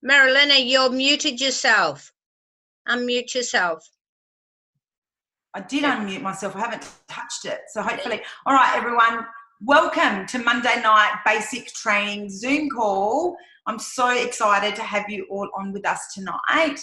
Marilena, you're muted yourself. Unmute yourself. I did unmute myself. I haven't touched it. So hopefully, all right, everyone, welcome to Monday night basic training Zoom call. I'm so excited to have you all on with us tonight.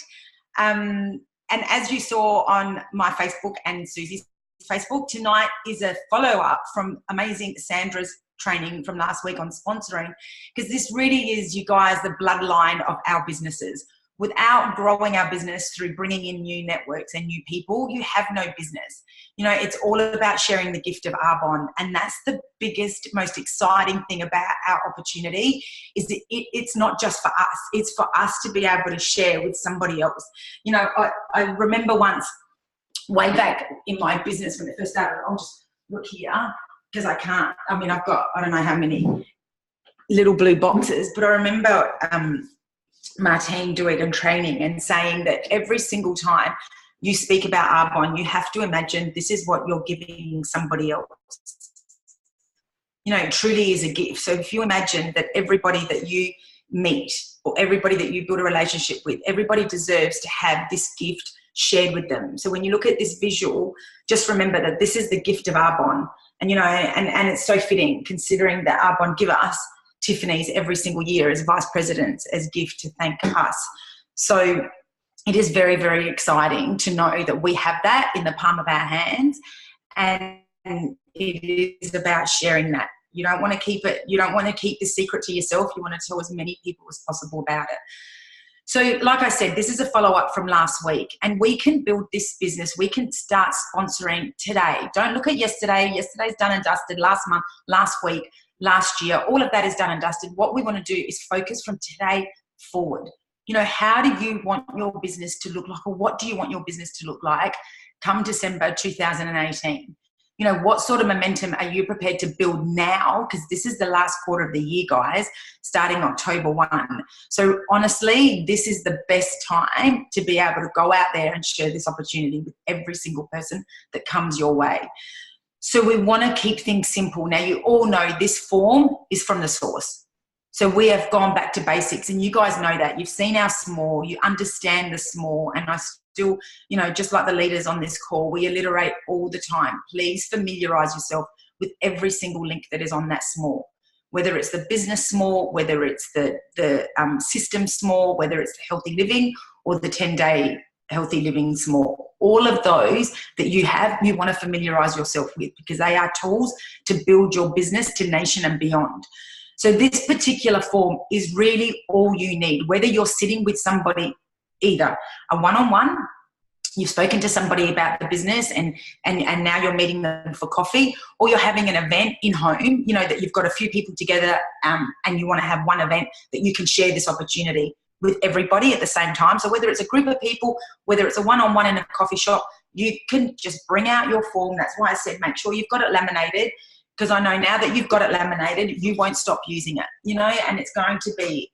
And as you saw on my Facebook and Susie's Facebook, tonight is a follow-up from amazing Sandra's training from last week on sponsoring, because this really is, you guys, the bloodline of our businesses. Without growing our business through bringing in new networks and new people, you have no business. You know, it's all about sharing the gift of Arbonne, and that's the biggest, most exciting thing about our opportunity, is that it's not just for us. It's for us to be able to share with somebody else. You know, I remember once, way back in my business when it first started, I'll just look here, because I can't, I mean, I've got, I don't know how many little blue boxes, but I remember Martine doing a training and saying that every single time you speak about Arbonne, you have to imagine this is what you're giving somebody else. You know, it truly is a gift. So if you imagine that everybody that you meet or everybody that you build a relationship with, everybody deserves to have this gift shared with them. So when you look at this visual, just remember that this is the gift of Arbonne. And, you know, and it's so fitting considering that Arbonne give us Tiffany's every single year as vice presidents as gift to thank us. So it is very, very exciting to know that we have that in the palm of our hands, and it is about sharing that. You don't want to keep it, you don't want to keep the secret to yourself. You want to tell as many people as possible about it. So like I said, this is a follow-up from last week, and we can build this business. We can start sponsoring today. Don't look at yesterday. Yesterday's done and dusted, last month, last week, last year. All of that is done and dusted. What we want to do is focus from today forward. You know, how do you want your business to look like, or what do you want your business to look like come December 2018? You know, what sort of momentum are you prepared to build now? Because this is the last quarter of the year, guys, starting October 1. So honestly, this is the best time to be able to go out there and share this opportunity with every single person that comes your way. So we want to keep things simple. Now, you all know this form is from the source. So we have gone back to basics, and you guys know that. You've seen our small, you understand the small, and I still, you know, just like the leaders on this call, we alliterate all the time. Please familiarize yourself with every single link that is on that small, whether it's the business small, whether it's the system small, whether it's the healthy living or the 10-day healthy living small. All of those that you have, you want to familiarize yourself with, because they are tools to build your business to nation and beyond. So this particular form is really all you need, whether you're sitting with somebody, either a one-on-one, you've spoken to somebody about the business and now you're meeting them for coffee, or you're having an event in home, you know, that you've got a few people together and you want to have one event that you can share this opportunity with everybody at the same time. So whether it's a group of people, whether it's a one-on-one in a coffee shop, you can just bring out your form. That's why I said make sure you've got it laminated, because I know now that you've got it laminated, you won't stop using it, you know, and it's going to be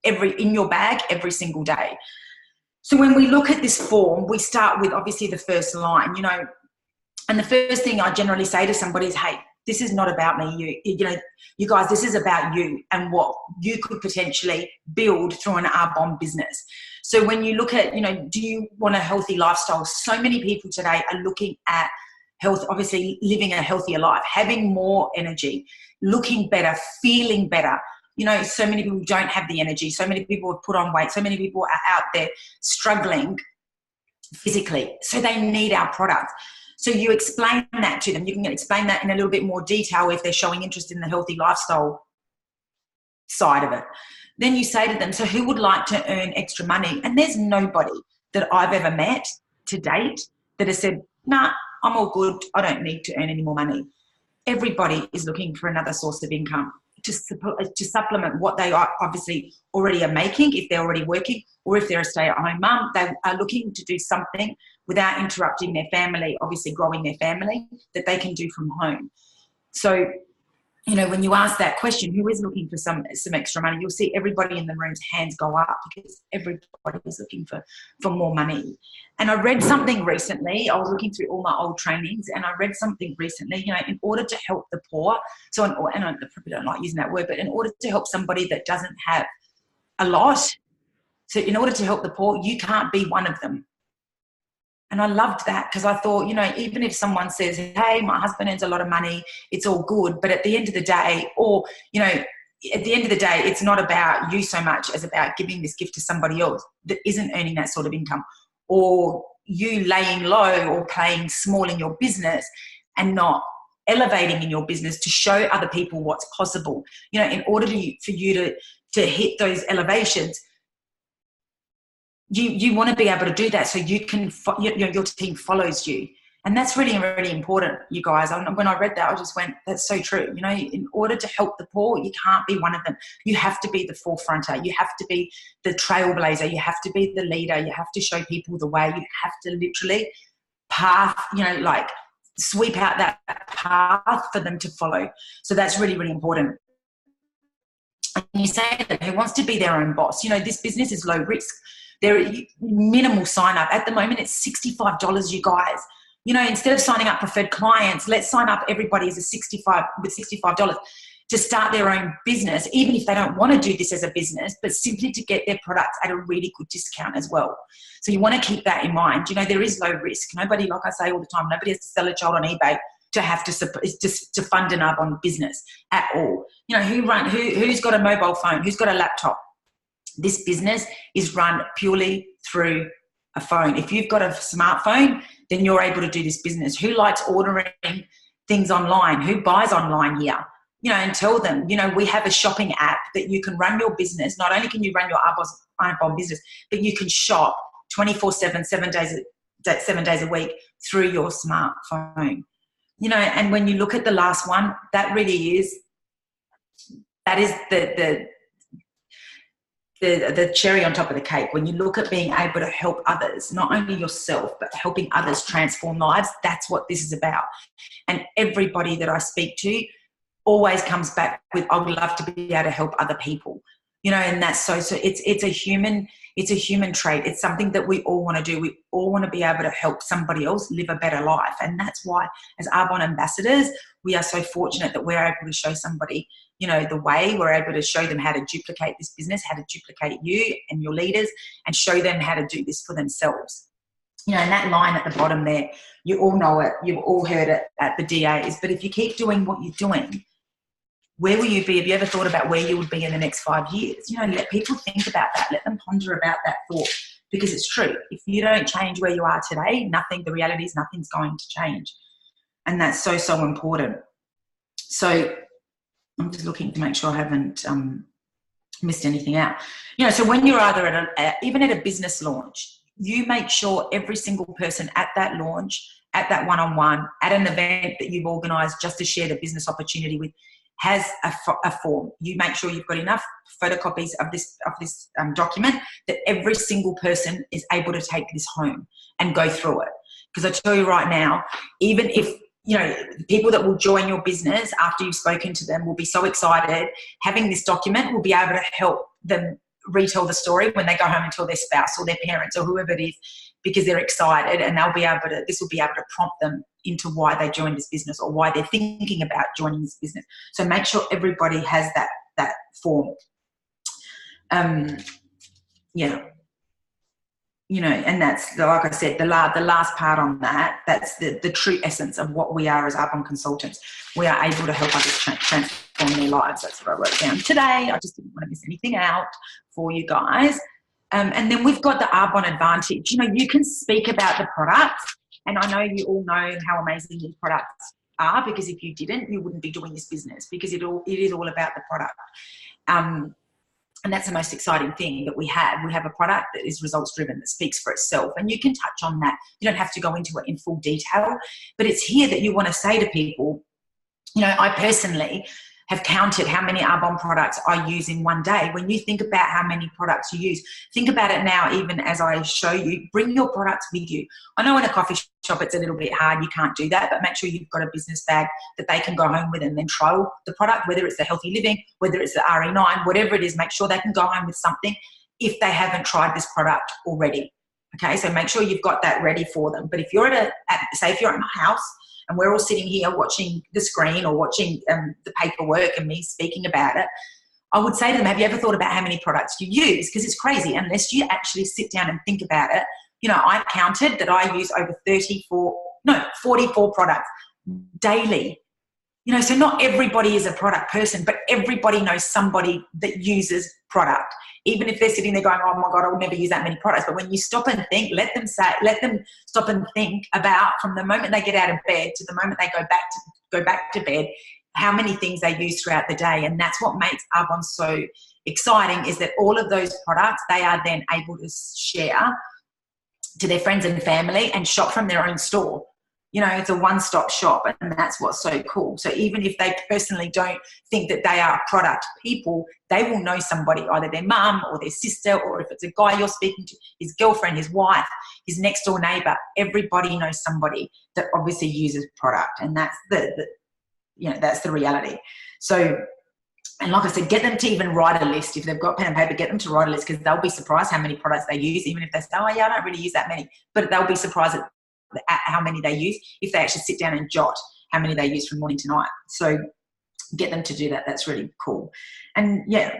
in your bag every single day. So when we look at this form, we start with obviously the first line, you know, and the first thing I generally say to somebody is, hey, this is not about me, you know, you guys, this is about you and what you could potentially build through an Arbonne business. So when you look at, you know, do you want a healthy lifestyle? So many people today are looking at health, obviously living a healthier life, having more energy, looking better, feeling better. You know, so many people don't have the energy. So many people have put on weight. So many people are out there struggling physically. So they need our product. So you explain that to them. You can explain that in a little bit more detail if they're showing interest in the healthy lifestyle side of it. Then you say to them, so who would like to earn extra money? And there's nobody that I've ever met to date that has said, nah, I'm all good. I don't need to earn any more money. Everybody is looking for another source of income to supplement what they are obviously already are making, if they're already working, or if they're a stay-at-home mum. They are looking to do something without interrupting their family, obviously growing their family, that they can do from home. So, you know, when you ask that question, who is looking for some extra money, you'll see everybody in the room's hands go up, because everybody is looking for more money. And I read something recently. I was looking through all my old trainings, and I read something recently, you know, in order to help the poor, and I probably don't like using that word, but in order to help somebody that doesn't have a lot. So in order to help the poor, you can't be one of them. And I loved that, because I thought, even if someone says, hey, my husband earns a lot of money, it's all good. But at the end of the day, it's not about you so much as about giving this gift to somebody else that isn't earning that sort of income, or you laying low or playing small in your business and not elevating in your business to show other people what's possible. In order for you to hit those elevations, you want to be able to do that so you can, your team follows you. And that's really, really important, you guys. When I read that, I just went, that's so true. In order to help the poor, you can't be one of them. You have to be the forefronter. You have to be the trailblazer. You have to be the leader. You have to show people the way. You have to literally sweep out that path for them to follow. So that's really, really important. And you say that who wants to be their own boss? This business is low risk. There minimal sign up. At the moment, it's $65, you guys. Instead of signing up preferred clients, let's sign up everybody as $65 to start their own business, even if they don't want to do this as a business, but simply to get their products at a really good discount as well. So you want to keep that in mind. There is low risk. Nobody, like I say all the time, nobody has to sell a child on eBay to have to fund an Arbonne business at all. Who's got a mobile phone? Who's got a laptop? This business is run purely through a phone. If you've got a smartphone, then you're able to do this business. Who likes ordering things online? Who buys online here? And tell them, we have a shopping app that you can run your business. Not only can you run your Arbonne business, but you can shop 24/7, 7 days a week through your smartphone. And when you look at the last one, that is the cherry on top of the cake. When you look at being able to help others, not only yourself, but helping others transform lives, that's what this is about. And everybody that I speak to always comes back with, I would love to be able to help other people. And that's so it's a human trait. It's something that we all want to do. We all want to be able to help somebody else live a better life. And that's why, as Arbonne ambassadors, we are so fortunate that we're able to show somebody, the way. We're able to show them how to duplicate this business, how to duplicate you and your leaders, and show them how to do this for themselves. And that line at the bottom there, you all know it. You've all heard it at the DAs. But if you keep doing what you're doing, where will you be? Have you ever thought about where you would be in the next 5 years? Let people think about that. Let them ponder about that thought, because it's true. If you don't change where you are today, the reality is nothing's going to change. And that's so, so important. So I'm just looking to make sure I haven't missed anything out. So when you're either even at a business launch, you make sure every single person at that launch, at that one-on-one, at an event that you've organised just to share the business opportunity with, has a form. You make sure you've got enough photocopies of this document that every single person is able to take this home and go through it. Because I tell you right now, even if people that will join your business after you've spoken to them will be so excited, having this document will be able to help them retell the story when they go home and tell their spouse or their parents or whoever it is, because they're excited, and this will be able to prompt them into why they joined this business or why they're thinking about joining this business. So make sure everybody has that form. And that's, like I said, the last part on that, that's the true essence of what we are as Arbonne consultants. We are able to help others transform their lives. That's what I wrote down today. I just didn't want to miss anything out for you guys. And then we've got the Arbonne Advantage. You can speak about the products, and I know you all know how amazing these products are, because if you didn't, you wouldn't be doing this business, because it is all about the product. And that's the most exciting thing that we have. We have a product that is results driven, that speaks for itself. And you can touch on that. You don't have to go into it in full detail, but it's here that you want to say to people, I personally have counted how many Arbonne products I use in one day. When you think about how many products you use, think about it now, even as I show you, bring your products with you. I know in a coffee shop it's a little bit hard, you can't do that, but make sure you've got a business bag that they can go home with and then trial the product, whether it's the Healthy Living, whether it's the RE9, whatever it is, make sure they can go home with something if they haven't tried this product already. Okay, so make sure you've got that ready for them. But if you're say if you're at my house, and we're all sitting here watching the screen or watching the paperwork and me speaking about it, I would say to them, have you ever thought about how many products you use? Because it's crazy unless you actually sit down and think about it. You know, I counted that I use over 44 products daily. You know, so not everybody is a product person, but everybody knows somebody that uses product. Even if they're sitting there going, oh my God, I would never use that many products. But when you stop and think, let them stop and think about from the moment they get out of bed to the moment they go back to bed, how many things they use throughout the day. And that's what makes Arbonne so exciting, is that all of those products, they are then able to share to their friends and family and shop from their own store. You know, it's a one-stop shop, and that's what's so cool. So even if they personally don't think that they are product people, they will know somebody, either their mum or their sister, or if it's a guy you're speaking to, his girlfriend, his wife, his next door neighbour. Everybody knows somebody that obviously uses product, and that's that's the reality. So, and like I said, get them to even write a list. If they've got pen and paper, get them to write a list, because they'll be surprised how many products they use, even if they say, oh yeah, I don't really use that many, but they'll be surprised at how many they use if they actually sit down and jot how many they use from morning to night. So get them to do that. That's really cool. And yeah.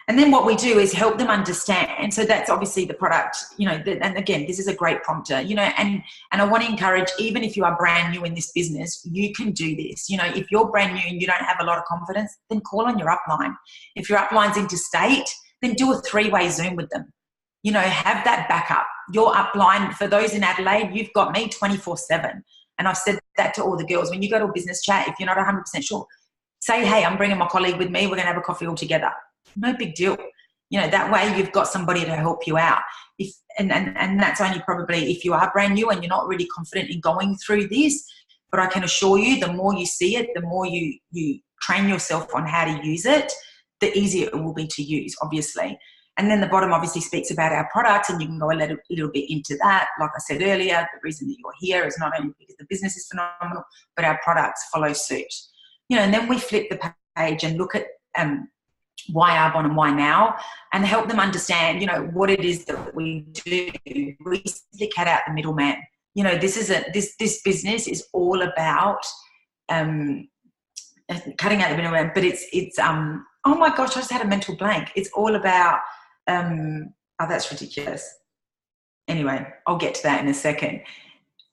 And then what we do is help them understand. So that's obviously the product, and again, this is a great prompter, and I want to encourage, even if you are brand new in this business, you can do this. If you're brand new and you don't have a lot of confidence, then call on your upline. If your upline's interstate, then do a 3-way Zoom with them. Have that backup. Your upline, for those in Adelaide, you've got me 24/7. And I've said that to all the girls. When you go to a business chat, if you're not 100% sure, say, hey, I'm bringing my colleague with me. We're going to have a coffee all together. No big deal. That way you've got somebody to help you out. And that's only probably if you are brand new and you're not really confident in going through this. But I can assure you, the more you see it, the more you train yourself on how to use it, the easier it will be to use, obviously. And then the bottom obviously speaks about our products, and you can go a little bit into that. Like I said earlier, the reason that you're here is not only because the business is phenomenal, but our products follow suit. And then we flip the page and look at why Arbonne and why now, and help them understand, what it is that we do. We simply cut out the middleman. This business is all about cutting out the middleman, but it's oh my gosh, I just had a mental blank. It's all about that's ridiculous. Anyway, I'll get to that in a second.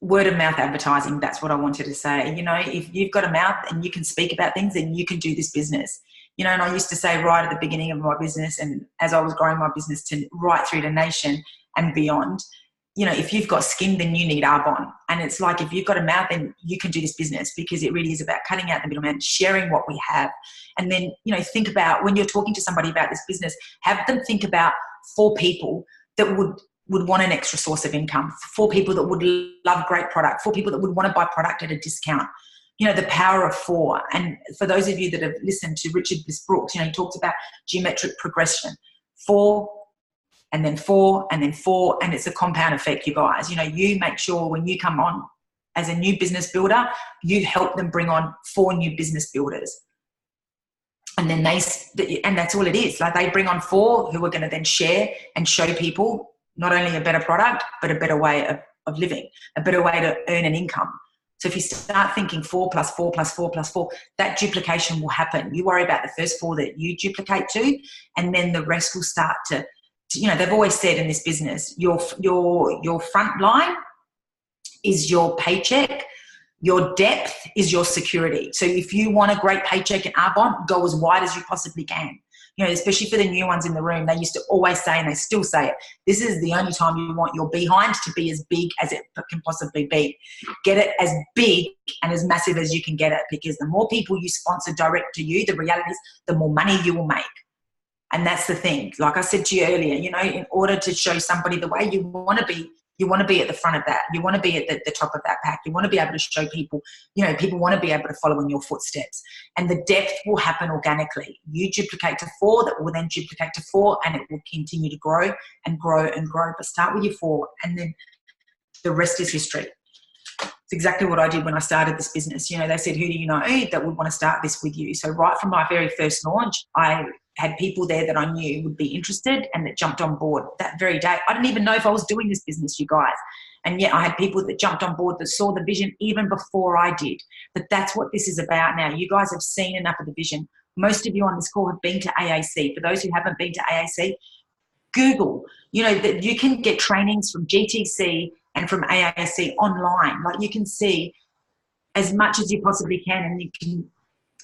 Word of mouth advertising, that's what I wanted to say. If you've got a mouth and you can speak about things, then you can do this business. And I used to say right at the beginning of my business, and as I was growing my business to right through to nation and beyond, if you've got skin, then you need Arbonne. And it's like, if you've got a mouth, then you can do this business, because it really is about cutting out the middleman, sharing what we have. And then, think about when you're talking to somebody about this business, have them think about 4 people that would want an extra source of income, 4 people that would love great product, 4 people that would want to buy product at a discount. The power of 4. And for those of you that have listened to Richard Brooks, he talks about geometric progression. 4, and then 4, and then 4, and it's a compound effect, you guys. You make sure when you come on as a new business builder, you help them bring on 4 new business builders. And then and that's all it is. Like, they bring on 4 who are going to then share and show people not only a better product, but a better way of living, a better way to earn an income. So if you start thinking 4 plus 4 plus 4 plus 4, that duplication will happen. You worry about the first 4 that you duplicate to, and then the rest will start to they've always said in this business, your front line is your paycheck. Your depth is your security. So if you want a great paycheck at Arbonne, go as wide as you possibly can. Especially for the new ones in the room, they used to always say, and they still say it, this is the only time you want your behind to be as big as it can possibly be. Get it as big and as massive as you can get it, because the more people you sponsor direct to you, the reality is the more money you will make. And that's the thing. Like I said to you earlier, in order to show somebody the way, you want to be at the front of that. You want to be at the top of that pack. You want to be able to show people, people want to be able to follow in your footsteps. And the depth will happen organically. You duplicate to 4, that will then duplicate to 4, and it will continue to grow and grow and grow. But start with your 4, and then the rest is history. It's exactly what I did when I started this business. They said, who do you know that would want to start this with you? So right from my very first launch, I had people there that I knew would be interested and that jumped on board that very day. I didn't even know if I was doing this business, you guys. And yet I had people that jumped on board, that saw the vision even before I did. But that's what this is about now. You guys have seen enough of the vision. most of you on this call have been to AAC. For those who haven't been to AAC, Google, that you can get trainings from GTC and from AAC online. Like, you can see as much as you possibly can, and you can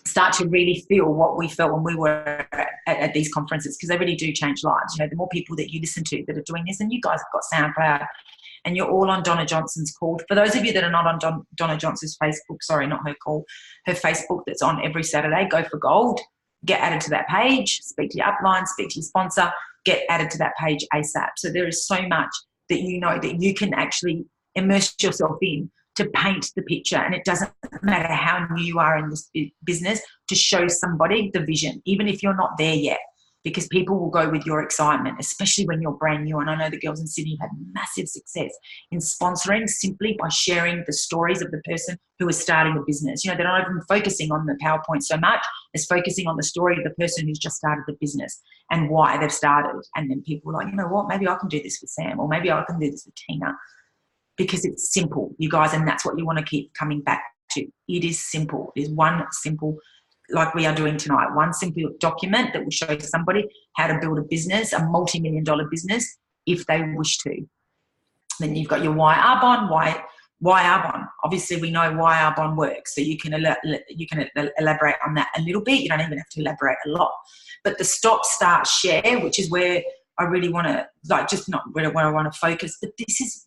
start to really feel what we felt when we were at these conferences, because they really do change lives. The more people that you listen to that are doing this, and you guys have got SoundCloud, and you're all on Donna Johnson's call. For those of you that are not on Donna Johnson's Facebook, sorry, not her call, her Facebook that's on every Saturday, Go for Gold, get added to that page, speak to your upline, speak to your sponsor, get added to that page ASAP. So there is so much that that you can actually immerse yourself in to paint the picture. And it doesn't matter how new you are in this business, to show somebody the vision, even if you're not there yet, because people will go with your excitement, especially when you're brand new. And I know the girls in Sydney have had massive success in sponsoring simply by sharing the stories of the person who is starting a business. They're not even focusing on the PowerPoint so much as focusing on the story of the person who's just started the business and why they've started. And then people are like, you know what, maybe I can do this with Sam, or maybe I can do this with Tina, because it's simple, you guys, and that's what you want to keep coming back to. It is simple. It is one simple, like we are doing tonight, one simple document that will show somebody how to build a business, a multi-million-dollar business, if they wish to. Then you've got your why Arbonne, why Arbonne. Obviously, we know why Arbonne works, so you can elaborate on that a little bit. You don't even have to elaborate a lot. But the stop, start, share, which is where I really want to, just not where I want to focus, but this is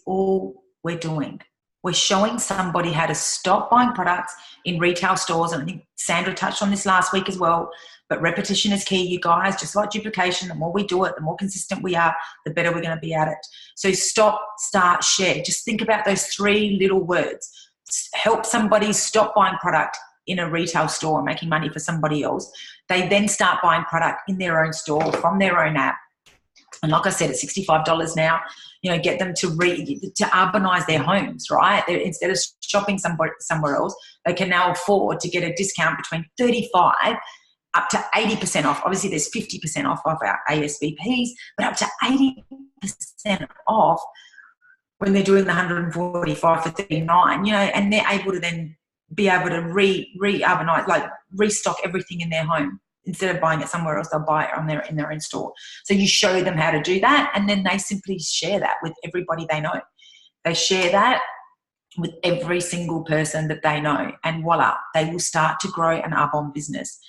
all we're doing. We're showing somebody how to stop buying products in retail stores. And I think Sandra touched on this last week as well. But repetition is key, you guys. Just like duplication, the more we do it, the more consistent we are, the better we're going to be at it. So stop, start, share. Just think about those 3 little words. Help somebody stop buying product in a retail store, making money for somebody else. They then start buying product in their own store from their own app. And like I said, it's $65 now. Get them to urbanize their homes, right? Instead of shopping somewhere else, they can now afford to get a discount between 35 up to 80% off. Obviously, there's 50% off of our ASVPs, but up to 80% off when they're doing the 145 for 39, and they're able to then be able to urbanize, restock everything in their home. Instead of buying it somewhere else, they'll buy it in their own store. So you show them how to do that, and then they simply share that with everybody they know. They share that with every single person that they know, and voila, they will start to grow an Arbonne business.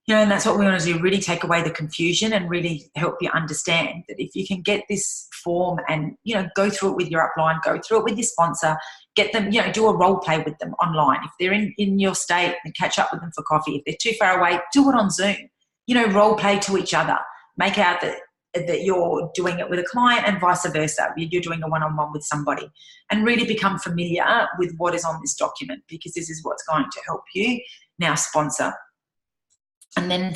And that's what we want to do, really take away the confusion and really help you understand that if you can get this form and, go through it with your upline, go through it with your sponsor, get them, do a role play with them online. If they're in your state, then catch up with them for coffee. If they're too far away, do it on Zoom. Role play to each other. Make out that you're doing it with a client and vice versa. You're doing a one-on-one with somebody, and really become familiar with what is on this document, because this is what's going to help you now sponsor. And then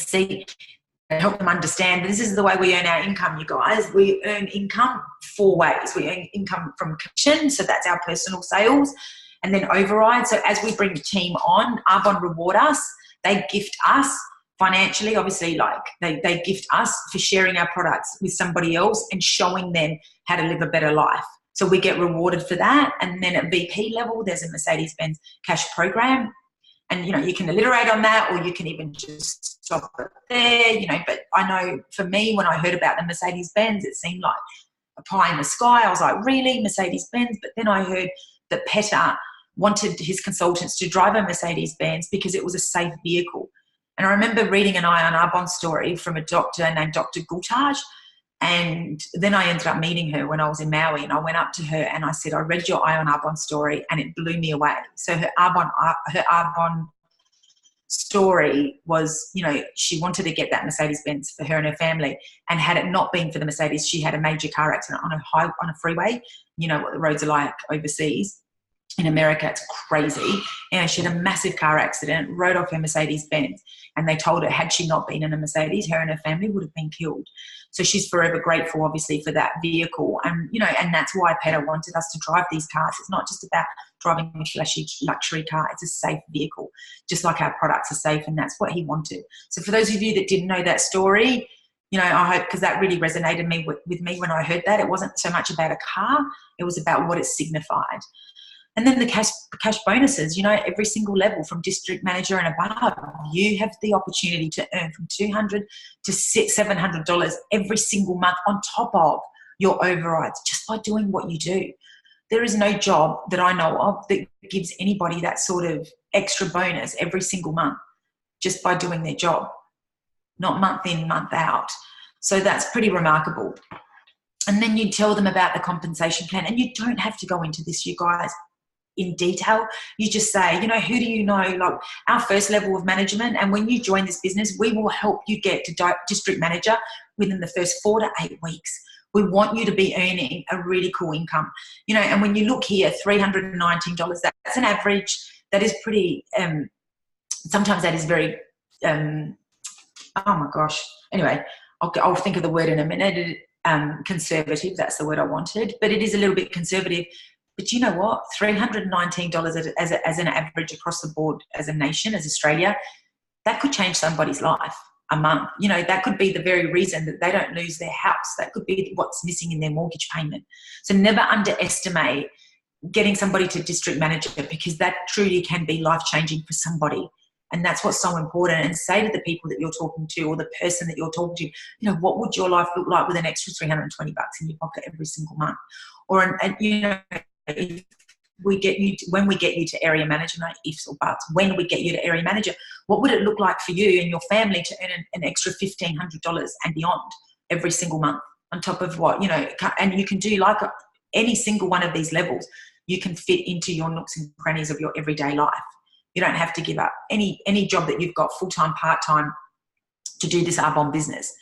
help them understand this is the way we earn our income, you guys. We earn income 4 ways. We earn income from commission, so that's our personal sales, and then override. So as we bring the team on, Arbonne reward us. They gift us financially, obviously, they gift us for sharing our products with somebody else and showing them how to live a better life. So we get rewarded for that. And then at VP level, there's a Mercedes-Benz cash program. And, you can alliterate on that, or you can even just stop it there, but I know for me, when I heard about the Mercedes-Benz, it seemed like a pie in the sky. I was like, really, Mercedes-Benz? But then I heard that Petter wanted his consultants to drive a Mercedes-Benz because it was a safe vehicle. And I remember reading an Ion Arbonne story from a doctor named Dr. Gultaj. And then I ended up meeting her when I was in Maui, and I went up to her and I said, I read your Ion Arbonne story and it blew me away. So her Arbonne story was, she wanted to get that Mercedes-Benz for her and her family. And had it not been for the Mercedes, she had a major car accident on a freeway. You know what the roads are like overseas. In America, it's crazy. She had a massive car accident, rode off her Mercedes-Benz, and they told her, had she not been in a Mercedes, her and her family would have been killed. So she's forever grateful, obviously, for that vehicle. And, and that's why Petter wanted us to drive these cars. It's not just about driving a flashy luxury car. It's a safe vehicle, just like our products are safe, and that's what he wanted. So for those of you that didn't know that story, I hope, because that really resonated with me when I heard that. It wasn't so much about a car. It was about what it signified. And then the cash bonuses, you know, every single level from district manager and above, you have the opportunity to earn from $200 to $700 every single month on top of your overrides, just by doing what you do. There is no job that I know of that gives anybody that sort of extra bonus every single month just by doing their job, not month in, month out. So that's pretty remarkable. And then you tell them about the compensation plan, and you don't have to go into this, you guys, in detail. You just say, you know, who do you know, like our first level of management, and when you join this business, we will help you get to district manager within the first 4 to 8 weeks. We want you to be earning a really cool income, you know. And when you look here, $319, that's an average. That is pretty, sometimes that is very, oh my gosh. Anyway, I'll think of the word in a minute. Conservative, that's the word I wanted, but it is a little bit conservative. But you know what? $319 as an average across the board as a nation, as Australia, that could change somebody's life a month. You know, that could be the very reason that they don't lose their house. That could be what's missing in their mortgage payment. So never underestimate getting somebody to district manager, because that truly can be life-changing for somebody. And that's what's so important. And say to the people that you're talking to, or the person that you're talking to, you know, what would your life look like with an extra $320 in your pocket every single month? Or, you know, if we get you to, when we get you to area manager, no ifs or buts, when we get you to area manager, what would it look like for you and your family to earn an extra $1,500 and beyond every single month on top of what, you know, and you can do like any single one of these levels, you can fit into your nooks and crannies of your everyday life. You don't have to give up any job that you've got full-time, part-time to do this Arbonne business,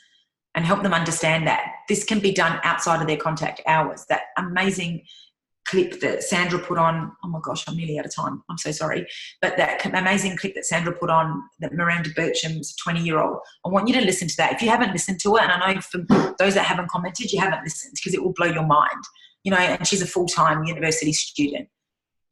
and help them understand that this can be done outside of their contact hours. That amazing clip that Sandra put on, oh my gosh, I'm nearly out of time, I'm so sorry, but that amazing clip that Sandra put on, that Miranda Bircham's 20-year-old, I want you to listen to that. If you haven't listened to it, and I know for those that haven't commented, you haven't listened, because it will blow your mind, you know. And she's a full-time university student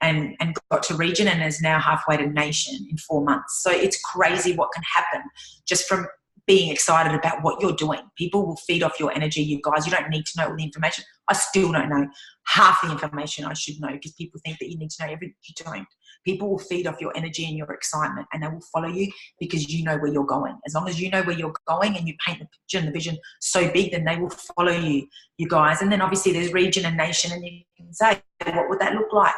and got to region and is now halfway to nation in 4 months. So it's crazy what can happen just from being excited about what you're doing. People will feed off your energy, you guys. You don't need to know all the information. I still don't know half the information I should know, because people think that you need to know everything. You don't. People will feed off your energy and your excitement, and they will follow you because you know where you're going. As long as you know where you're going and you paint the picture and the vision so big, then they will follow you, you guys. And then obviously there's region and nation, and you can say, what would that look like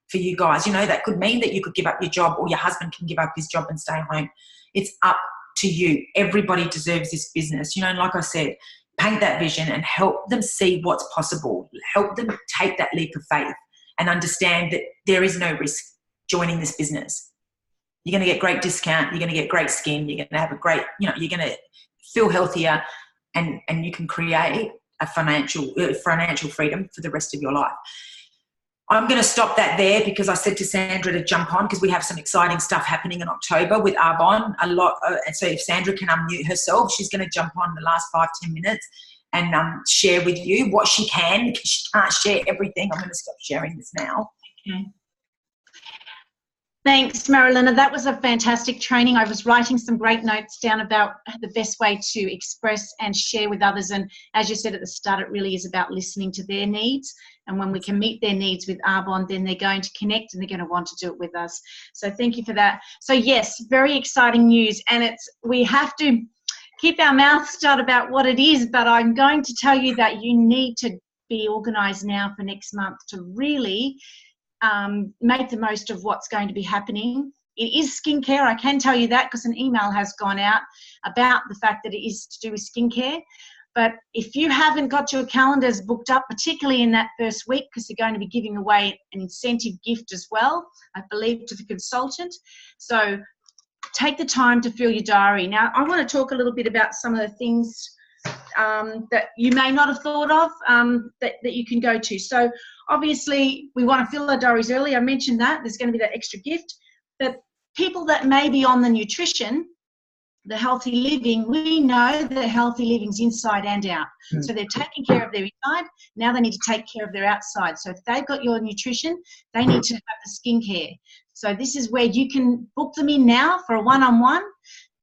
for you guys? You know, that could mean that you could give up your job, or your husband can give up his job and stay home. It's up to you. Everybody deserves this business, you know. And like I said, paint that vision and help them see what's possible. Help them take that leap of faith and understand that there is no risk joining this business. You're going to get great discount. You're going to get great skin. You're going to have a great, you know, you're going to feel healthier, and you can create a financial freedom for the rest of your life. I'm going to stop that there, because I said to Sandra to jump on, because we have some exciting stuff happening in October with Arbonne a lot. And so if Sandra can unmute herself, she's going to jump on the last 5-10 minutes and share with you what she can, because she can't share everything. I'm going to stop sharing this now. Okay. Thanks, Marilena. That was a fantastic training. I was writing some great notes down about the best way to express and share with others. And as you said at the start, it really is about listening to their needs. And when we can meet their needs with Arbonne, then they're going to connect and they're going to want to do it with us. So thank you for that. So yes, very exciting news. And we have to keep our mouths shut about what it is, but I'm going to tell you that you need to be organised now for next month to really make the most of what's going to be happening. It is skincare, I can tell you that, because an email has gone out about the fact that it is to do with skincare. But if you haven't got your calendars booked up, particularly in that first week, because they're going to be giving away an incentive gift as well, I believe, to the consultant. So take the time to fill your diary. Now, I want to talk a little bit about some of the things that you may not have thought of that you can go to. So obviously we want to fill our diaries early. I mentioned that there's going to be that extra gift. But people that may be on the nutrition, the healthy living, we know that healthy living's inside and out. So they're taking care of their inside. Now they need to take care of their outside. So if they've got your nutrition, they need to have the skincare. So this is where you can book them in now for a one-on-one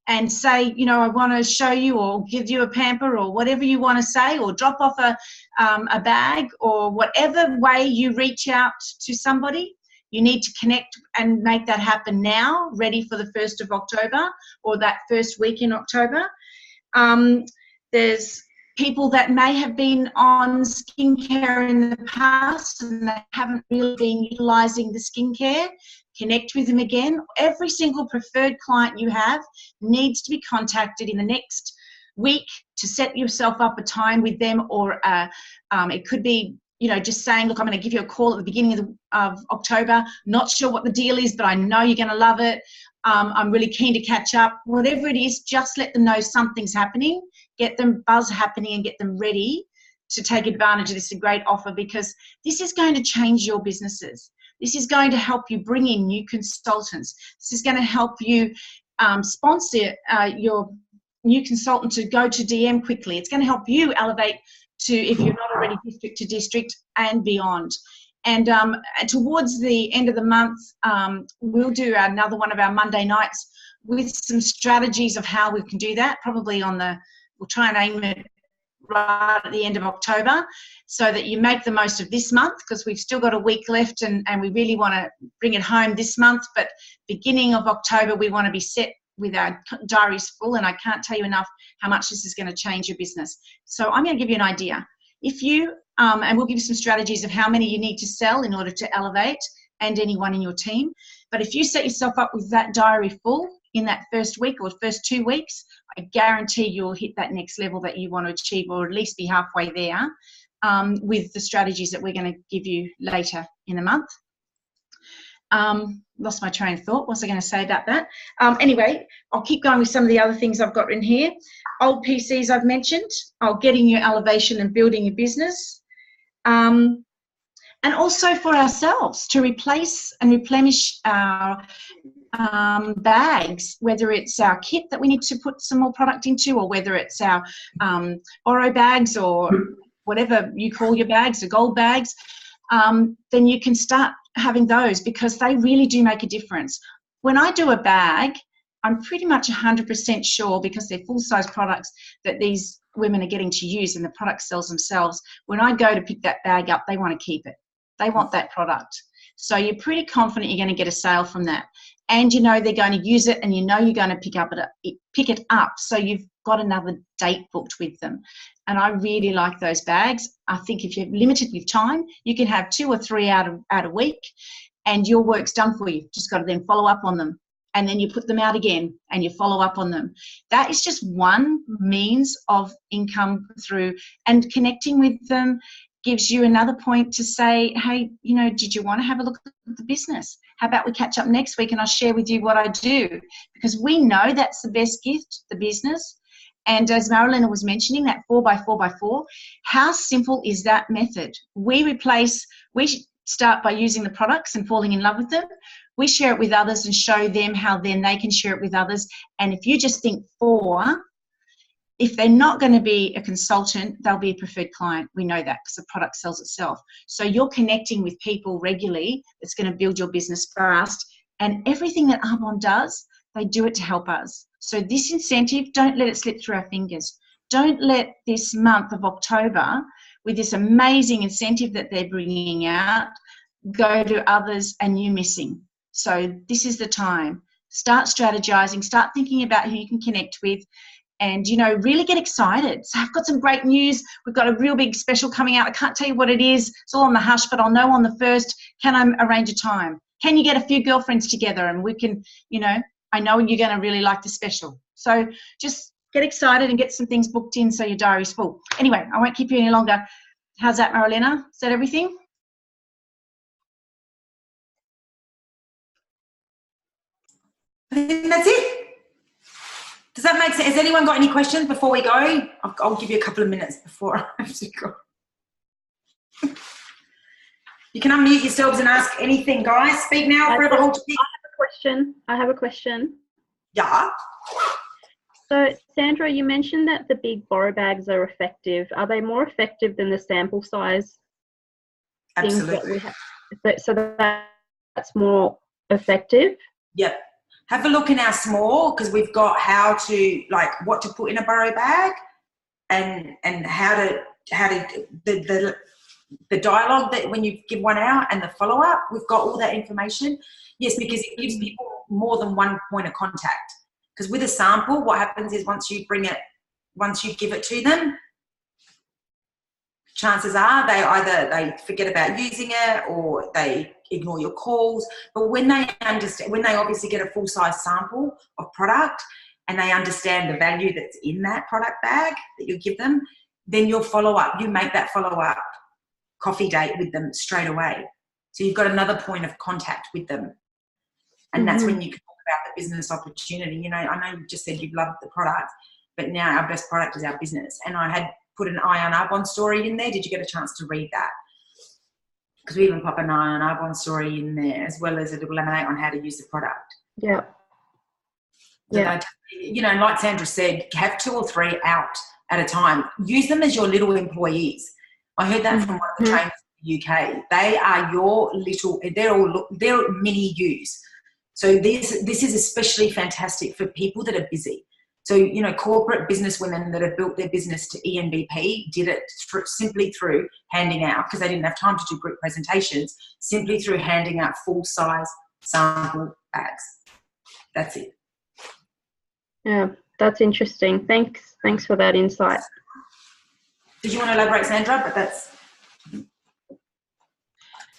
and say, you know, I want to show you or give you a pamper or whatever you want to say, or drop off a bag, or whatever way you reach out to somebody. You need to connect and make that happen now, ready for the 1st of October or that first week in October. There's people that may have been on skincare in the past and they haven't really been utilising the skincare. Connect with them again. Every single preferred client you have needs to be contacted in the next week to set yourself up a time with them, or it could be, you know, just saying, look, I'm going to give you a call at the beginning of October. Not sure what the deal is, but I know you're going to love it. I'm really keen to catch up. Whatever it is, just let them know something's happening. Get them buzz happening and get them ready to take advantage of this. A great offer, because this is going to change your businesses. This is going to help you bring in new consultants. This is going to help you sponsor your new consultant to go to DM quickly. It's going to help you elevate to, if you're not already, district to district and beyond. And towards the end of the month, we'll do another one of our Monday nights with some strategies of how we can do that, probably we'll try and aim it right at the end of October, so that you make the most of this month, because we've still got a week left and we really want to bring it home this month. But beginning of October, we want to be set with our diaries full, and I can't tell you enough how much this is going to change your business. So I'm going to give you an idea. If you, and we'll give you some strategies of how many you need to sell in order to elevate, and anyone in your team. But if you set yourself up with that diary full in that first week or first 2 weeks, I guarantee you'll hit that next level that you want to achieve, or at least be halfway there, with the strategies that we're going to give you later in the month. Lost my train of thought. What was I going to say about that? Anyway, I'll keep going with some of the other things I've got in here. Old PCs I've mentioned. Getting your elevation and building your business. And also for ourselves to replace and replenish our bags, whether it's our kit that we need to put some more product into, or whether it's our Oro bags, or whatever you call your bags, the gold bags, then you can start having those, because they really do make a difference. When I do a bag, I'm pretty much 100% sure, because they're full-size products that these women are getting to use and the product sells themselves. When I go to pick that bag up, they want to keep it. They want that product. So you're pretty confident you're going to get a sale from that. And you know they're going to use it, and you know you're going to pick it up. So you've got another date booked with them. And I really like those bags. I think if you're limited with time, you can have 2 or 3 out a week, and your work's done for you. Just got to then follow up on them. And then you put them out again and you follow up on them. That is just one means of income through, and connecting with them gives you another point to say, hey, you know, did you want to have a look at the business? How about we catch up next week and I'll share with you what I do? Because we know that's the best gift, the business. And as Marilena was mentioning, that 4x4x4, how simple is that method? We start by using the products and falling in love with them. We share it with others and show them how then they can share it with others. And if you just think 4, if they're not going to be a consultant, they'll be a preferred client. We know that because the product sells itself. So you're connecting with people regularly. That's going to build your business fast. And everything that Arbonne does, they do it to help us. So this incentive, don't let it slip through our fingers. Don't let this month of October, with this amazing incentive that they're bringing out, go to others and you missing. So this is the time. Start strategizing. Start thinking about who you can connect with. And, you know, really get excited. So I've got some great news. We've got a real big special coming out. I can't tell you what it is. It's all on the hush, but I'll know on the 1st. Can I arrange a time? Can you get a few girlfriends together and we can, you know, I know you're going to really like the special. So just get excited and get some things booked in so your diary's full. Anyway, I won't keep you any longer. How's that, Marilena? Is that everything? I think that's it. Does that make sense? Has anyone got any questions before we go? I'll give you a couple of minutes before I have to go. You can unmute yourselves and ask anything, guys. Speak now. Forever hold your peace. I have a question. Yeah. So, Sandra, you mentioned that the big borrow bags are effective. Are they more effective than the sample size things that we have? So that's more effective? Yep. Have a look in our small, because we've got how to, like, what to put in a borrow bag and how to the dialogue that when you give one out and the follow-up, we've got all that information. Yes, because it gives people more than one point of contact. Because with a sample, what happens is once you give it to them, chances are they forget about using it or they ignore your calls. But when they obviously get a full-size sample of product and they understand the value that's in that product bag that you give them, then you'll follow up. You make that follow-up coffee date with them straight away. So you've got another point of contact with them. And that's when you can talk about the business opportunity. You know, I know you just said you loved the product, but now our best product is our business. And I had put an Eye on Arbonne story in there. Did you get a chance to read that? Because we even pop an Eye on Arbonne story in there, as well as a little laminate on how to use the product. Yeah. So you know, like Sandra said, have 2 or 3 out at a time. Use them as your little employees. I heard that from one of the trainers in the UK. They are your little, they're mini yous. So this is especially fantastic for people that are busy. So, you know, corporate business women that have built their business to EMBP did it simply through handing out, because they didn't have time to do group presentations, simply through handing out full-size sample bags. That's it. Yeah, that's interesting. Thanks for that insight. Did you want to elaborate, Sandra? But that's...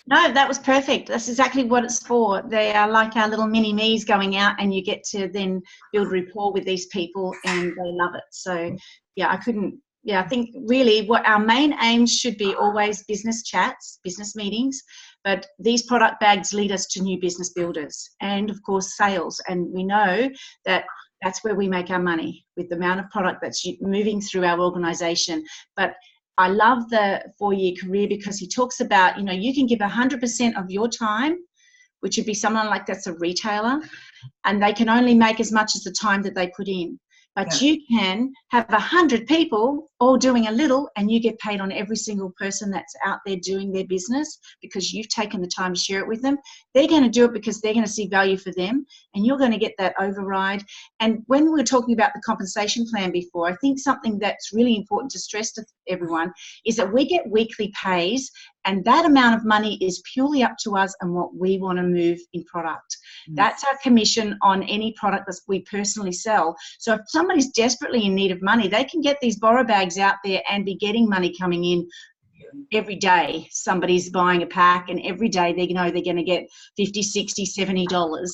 No, that was perfect. That's exactly what it's for. They are like our little mini me's going out, and you get to then build rapport with these people and they love it. So yeah, I think really what our main aims should be always business chats, business meetings, but these product bags lead us to new business builders and of course sales. And we know that that's where we make our money, with the amount of product that's moving through our organization. But I love the 4-year career because he talks about, you know, you can give 100% of your time, which would be someone like that's a retailer, and they can only make as much as the time that they put in. But you can have 100 people all doing a little, and you get paid on every single person that's out there doing their business because you've taken the time to share it with them. They're going to do it because they're going to see value for them, and you're going to get that override. And when we were talking about the compensation plan before, I think something that's really important to stress to everyone is that we get weekly pays, and that amount of money is purely up to us and what we want to move in product. That's our commission on any product that we personally sell. So if somebody's desperately in need of money, they can get these borrow bags out there and be getting money coming in every day. Somebody's buying a pack, and every day they know they're going to get $50, $60, $70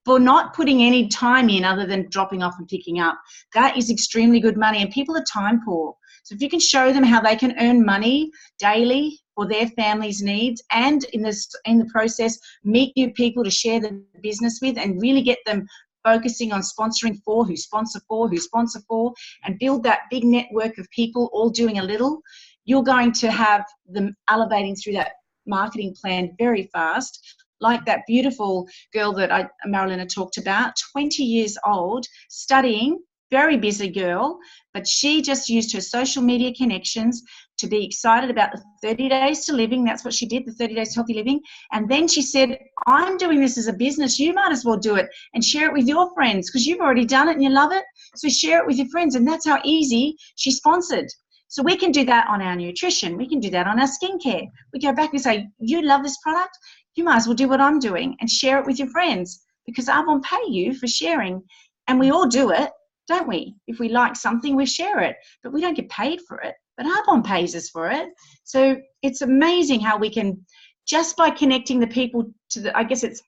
for not putting any time in other than dropping off and picking up. That is extremely good money, and people are time poor. So if you can show them how they can earn money daily for their family's needs, and in the process meet new people to share the business with, and really get them focusing on sponsoring for, who sponsor for, and build that big network of people all doing a little, you're going to have them elevating through that marketing plan very fast. Like that beautiful girl that Marilyn talked about, 20 years old, studying, very busy girl, but she just used her social media connections to be excited about the 30 days to living. That's what she did, the 30 days to healthy living. And then she said, I'm doing this as a business. You might as well do it and share it with your friends because you've already done it and you love it. So share it with your friends. And that's how easy she sponsored. So we can do that on our nutrition. We can do that on our skincare. We go back and say, you love this product? You might as well do what I'm doing and share it with your friends, because I won't pay you for sharing. And we all do it, don't we? If we like something, we share it, but we don't get paid for it. But Arbonne pays us for it. So it's amazing how we can, just by connecting the people to the, I guess it's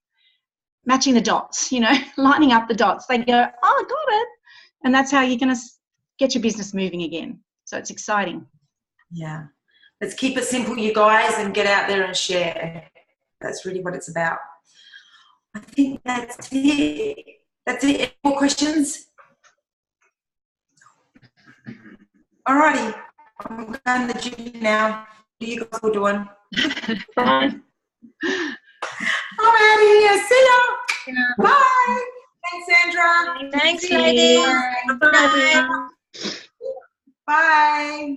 matching the dots, you know, lining up the dots. They go, oh, I got it. And that's how you're going to get your business moving again. So it's exciting. Yeah. Let's keep it simple, you guys, and get out there and share. That's really what it's about. I think that's it. That's it. Any more questions? Alrighty. I'm going to the gym now. What are you guys all doing? Bye. I'm out of here. See ya. Bye. Thanks, Sandra. Thanks, ladies. Bye. Bye.